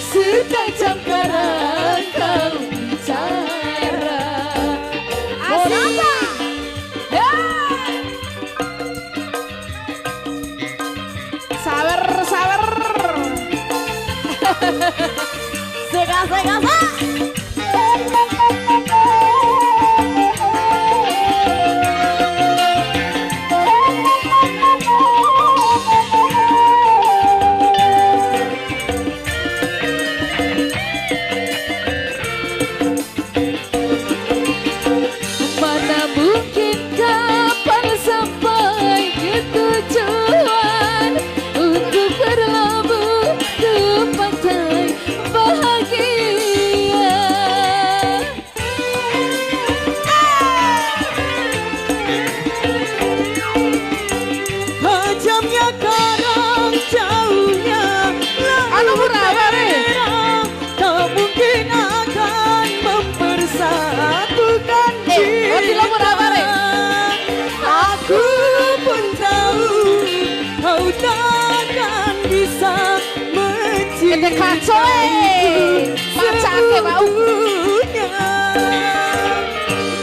Setajam karang kau bicara. Monata. Sawer. Sega. Tajamnya karang jauhnya tak mungkin akan mempersatukan kita. Aku pun tahu kau takkan bisa mencintaiku seutuhnya.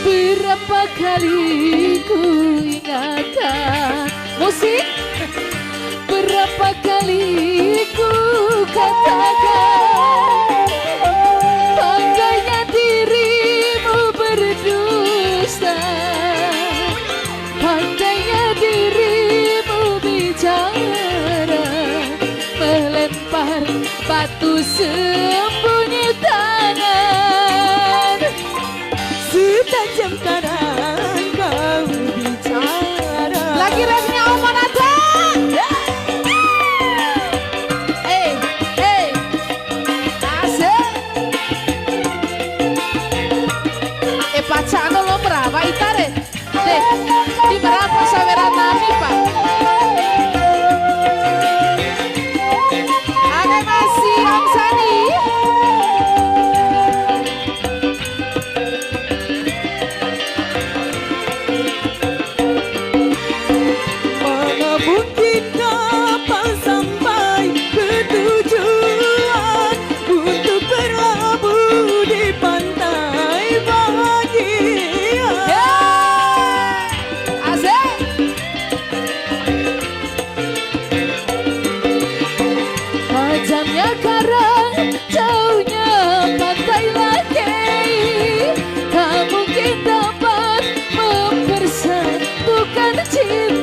Berapa kali ku ingatkan musik, berapa kali ku katakan, pandainya dirimu berdusta, pandainya dirimu bicara, melempar batu sembunyi tangan. Setajam karang kau bicara. Lagi resmi Om Monata. Asik. Pacano lo berapa itare? Deh, di berapa saweran nami Pak? Ada masih Om Sani. Mana mungkin dapat sampai ke tujuan untuk berlabuh di pantai bahagia. Asik. Tajamnya karang, jauhnya pantai lagi, tak mungkin dapat mempersatukan cinta.